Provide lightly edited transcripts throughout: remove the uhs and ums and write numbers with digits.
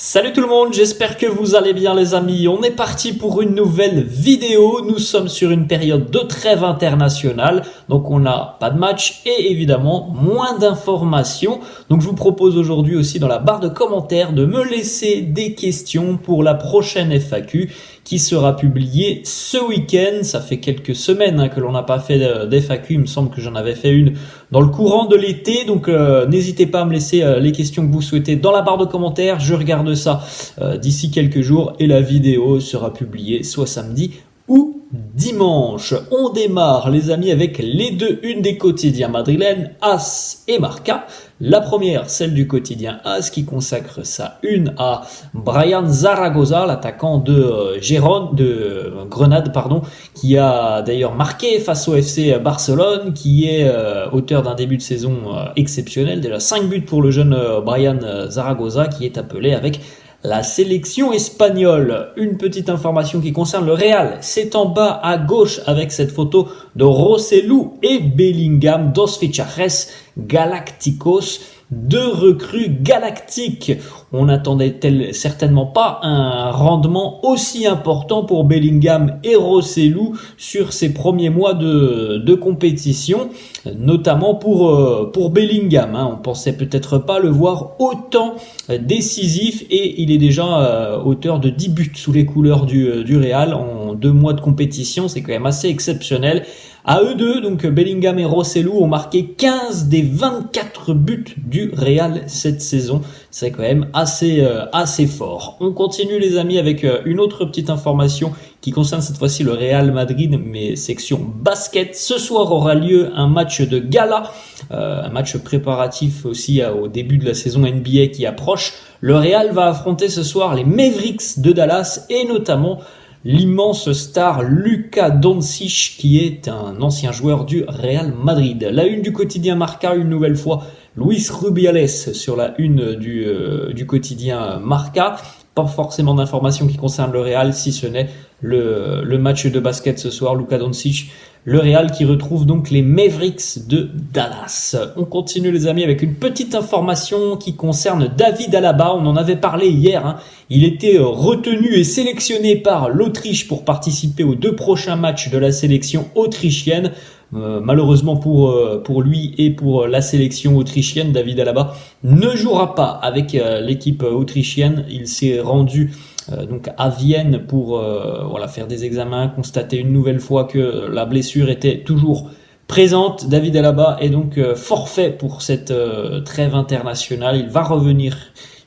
Salut tout le monde, j'espère que vous allez bien les amis. On est parti pour une nouvelle vidéo. Nous sommes sur une période de trêve internationale, donc on n'a pas de match et évidemment moins d'informations. Donc je vous propose aujourd'hui aussi dans la barre de commentaires de me laisser des questions pour la prochaine FAQ qui sera publiée ce week-end. Ça fait quelques semaines que l'on n'a pas fait d'FAQ, il me semble que j'en avais fait une dans le courant de l'été, donc n'hésitez pas à me laisser les questions que vous souhaitez dans la barre de commentaires. Je regarde ça d'ici quelques jours et la vidéo sera publiée soit samedi ou dimanche. On démarre les amis avec les deux unes des quotidiens madrilènes, AS et Marca. La première, celle du quotidien AS qui consacre sa une à Brian Zaragoza, l'attaquant de Grenade, qui a d'ailleurs marqué face au FC Barcelone, qui est auteur d'un début de saison exceptionnel. Déjà 5 buts pour le jeune Brian Zaragoza qui est appelé avec la sélection espagnole. Une petite information qui concerne le Real, c'est en bas à gauche avec cette photo de Rosselló et Bellingham, dos fichajes galácticos, deux recrues galactiques. On n'attendait certainement pas un rendement aussi important pour Bellingham et Rosselló sur ces premiers mois de compétition, notamment pour Bellingham. On pensait peut-être pas le voir autant décisif et il est déjà auteur de 10 buts sous les couleurs du Real en 2 mois de compétition. C'est quand même assez exceptionnel. À eux deux, donc Bellingham et Rosselló ont marqué 15 des 24 buts du Real cette saison. C'est quand même assez fort. On continue les amis avec une autre petite information qui concerne cette fois-ci le Real Madrid, mais section basket. Ce soir aura lieu un match de gala, un match préparatif aussi au début de la saison NBA qui approche. Le Real va affronter ce soir les Mavericks de Dallas et notamment l'immense star Luka Doncic qui est un ancien joueur du Real Madrid. La une du quotidien Marca, une nouvelle fois Luis Rubiales sur la une du quotidien Marca. Pas forcément d'informations qui concernent le Real, si ce n'est le match de basket ce soir, Luka Doncic. Le Real qui retrouve donc les Mavericks de Dallas. On continue les amis avec une petite information qui concerne David Alaba. On en avait parlé hier. Il était retenu et sélectionné par l'Autriche pour participer aux 2 prochains matchs de la sélection autrichienne. Malheureusement pour lui et pour la sélection autrichienne, David Alaba ne jouera pas avec l'équipe autrichienne. Il s'est rendu donc à Vienne pour faire des examens, constater une nouvelle fois que la blessure était toujours présente. David Alaba est donc forfait pour cette trêve internationale. Il va revenir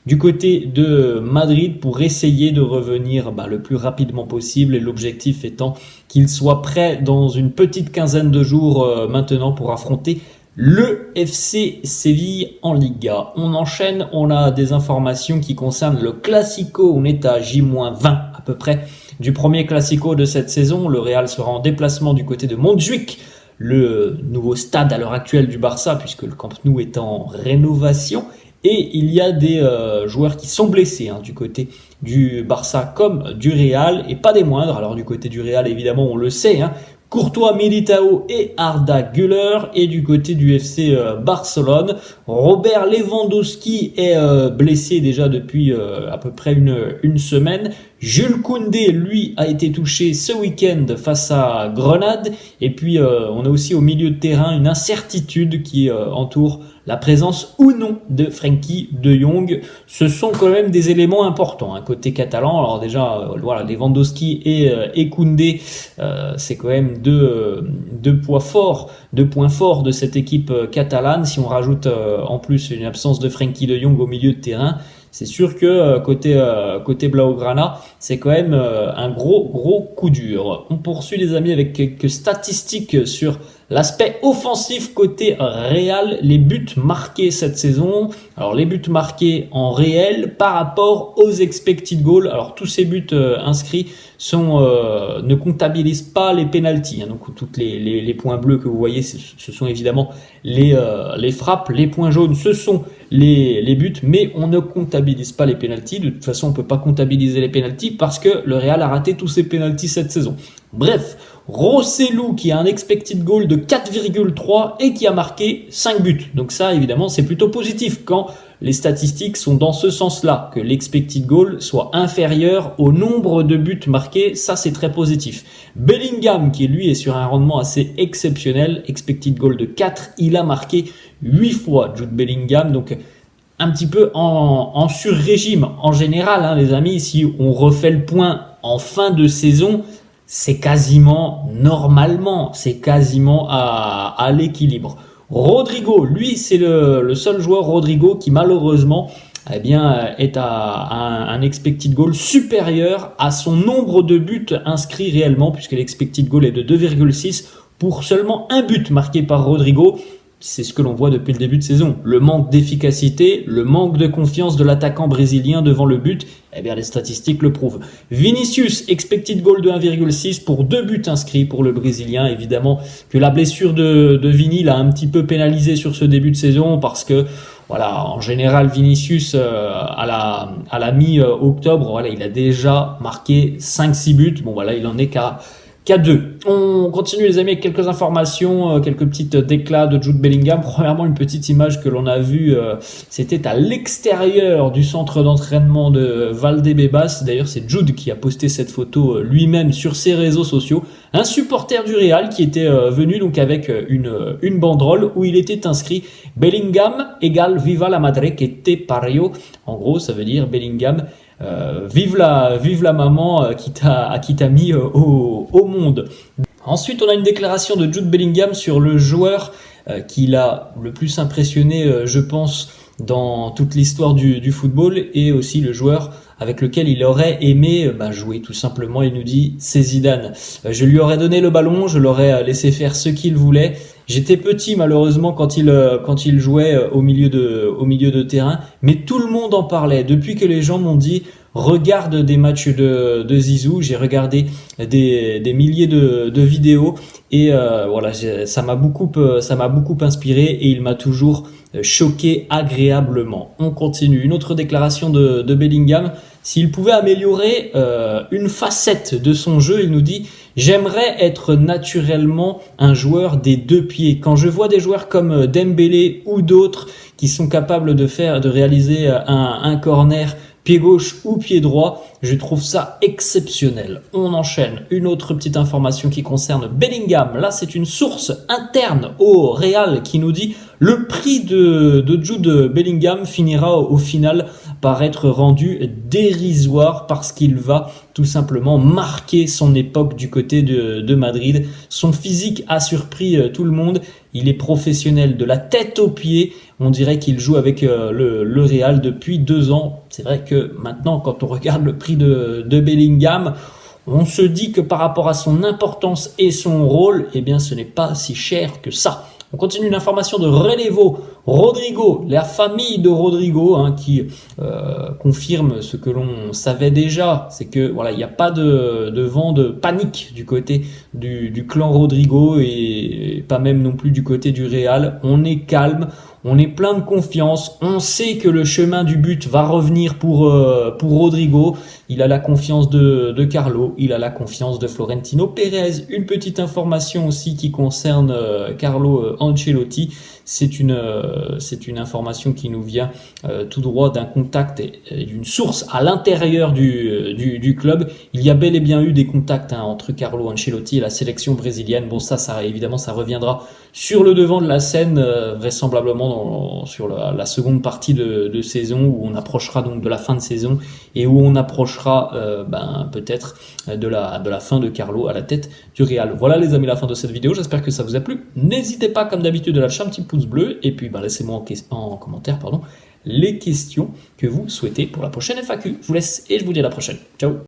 du côté de Madrid pour essayer de revenir le plus rapidement possible et l'objectif étant qu'il soit prêt dans une petite quinzaine de jours maintenant pour affronter le FC Séville en Liga. On enchaîne, on a des informations qui concernent le Classico. On est à J-20 à peu près du premier Classico de cette saison. Le Real sera en déplacement du côté de Montjuïc, le nouveau stade à l'heure actuelle du Barça puisque le Camp Nou est en rénovation. Et il y a des joueurs qui sont blessés du côté du Barça comme du Real et pas des moindres. Alors du côté du Real évidemment on le sait, Courtois, Militao et Arda Güler. Et du côté du FC Barcelone, Robert Lewandowski est blessé déjà depuis à peu près une semaine. Jules Koundé, lui, a été touché ce week-end face à Grenade. Et puis, on a aussi au milieu de terrain une incertitude qui entoure la présence ou non de Frenkie de Jong. Ce sont quand même des éléments importants côté catalan. Alors déjà, Lewandowski et Koundé, c'est quand même deux points forts de cette équipe catalane. Si on rajoute en plus une absence de Frenkie de Jong au milieu de terrain, c'est sûr que côté Blaugrana, c'est quand même un gros coup dur. On poursuit les amis avec quelques statistiques sur l'aspect offensif côté Real, les buts marqués cette saison. Alors les buts marqués en réel par rapport aux expected goals. Alors tous ces buts inscrits ne comptabilisent pas les pénaltys. Donc toutes les points bleus que vous voyez, ce sont évidemment les frappes. Les points jaunes, ce sont les buts, mais on ne comptabilise pas les pénaltys. De toute façon, on peut pas comptabiliser les pénaltys parce que le Real a raté tous ses pénaltys cette saison. Bref, Rosselló qui a un expected goal de 4,3 et qui a marqué 5 buts. Donc ça, évidemment, c'est plutôt positif quand les statistiques sont dans ce sens-là, que l'expected goal soit inférieur au nombre de buts marqués, ça c'est très positif. Bellingham, qui lui est sur un rendement assez exceptionnel, expected goal de 4, il a marqué 8 fois Jude Bellingham, donc un petit peu en sur-régime en général, hein, les amis. Si on refait le point en fin de saison, c'est quasiment normalement, c'est quasiment à l'équilibre. Rodrigo, lui, c'est le seul joueur, Rodrigo, qui malheureusement eh bien, est à un expected goal supérieur à son nombre de buts inscrits réellement, puisque l'expected goal est de 2,6 pour seulement un but marqué par Rodrigo. C'est ce que l'on voit depuis le début de saison. Le manque d'efficacité, le manque de confiance de l'attaquant brésilien devant le but, eh bien les statistiques le prouvent. Vinicius, expected goal de 1,6 pour 2 buts inscrits pour le Brésilien. Évidemment que la blessure de Vini l'a un petit peu pénalisé sur ce début de saison parce que voilà, en général, Vinicius, à la mi-octobre, voilà, il a déjà marqué 5-6 buts. Bon, voilà, il en est qu'à 2. On continue les amis avec quelques informations, quelques petites déclats de Jude Bellingham. Premièrement, une petite image que l'on a vue, c'était à l'extérieur du centre d'entraînement de Valdebebas. D'ailleurs, c'est Jude qui a posté cette photo lui-même sur ses réseaux sociaux. Un supporter du Real qui était venu donc avec une banderole où il était inscrit Bellingham égale Viva la Madre que te parió. En gros, ça veut dire Bellingham vive la maman qui t'a mis au monde. Ensuite, on a une déclaration de Jude Bellingham sur le joueur qui l'a le plus impressionné, je pense, dans toute l'histoire du football, et aussi le joueur avec lequel il aurait aimé jouer tout simplement. Il nous dit, c'est Zidane. Je lui aurais donné le ballon, je l'aurais laissé faire ce qu'il voulait. J'étais petit malheureusement quand il jouait au milieu de terrain, mais tout le monde en parlait. Depuis que les gens m'ont dit regarde des matchs de Zizou, j'ai regardé des milliers de vidéos et voilà, ça m'a beaucoup inspiré et il m'a toujours choqué agréablement. On continue. Une autre déclaration de Bellingham. S'il pouvait améliorer une facette de son jeu, il nous dit « J'aimerais être naturellement un joueur des 2 pieds. Quand je vois des joueurs comme Dembélé ou d'autres qui sont capables de réaliser un corner pied gauche ou pied droit, je trouve ça exceptionnel. » On enchaîne. Une autre petite information qui concerne Bellingham. Là, c'est une source interne au Real qui nous dit « Le prix de Jude Bellingham finira au final par être rendu dérisoire parce qu'il va tout simplement marquer son époque du côté de Madrid. Son physique a surpris tout le monde. Il est professionnel de la tête aux pieds. On dirait qu'il joue avec le Real depuis 2 ans. C'est vrai que maintenant, quand on regarde le prix de Bellingham, on se dit que par rapport à son importance et son rôle, eh bien, ce n'est pas si cher que ça. On continue une information de Relevo. Rodrigo, la famille de Rodrigo, qui confirme ce que l'on savait déjà, c'est que voilà, il n'y a pas de vent de panique du côté du clan Rodrigo et pas même non plus du côté du Real. On est calme. On est plein de confiance, on sait que le chemin du but va revenir pour Rodrigo. Il a la confiance de Carlo, il a la confiance de Florentino Pérez. Une petite information aussi qui concerne Carlo Ancelotti. C'est une information qui nous vient tout droit d'un contact et d'une source à l'intérieur du club. Il y a bel et bien eu des contacts entre Carlo Ancelotti et la sélection brésilienne. Bon, ça évidemment, ça reviendra sur le devant de la scène, vraisemblablement sur la seconde partie de saison, où on approchera donc de la fin de saison et où on approchera peut-être de la fin de Carlo à la tête du Real. Voilà les amis, la fin de cette vidéo. J'espère que ça vous a plu. N'hésitez pas comme d'habitude à lâcher un petit pouce bleu et puis laissez-moi en commentaire les questions que vous souhaitez pour la prochaine FAQ. Je vous laisse et je vous dis à la prochaine. Ciao.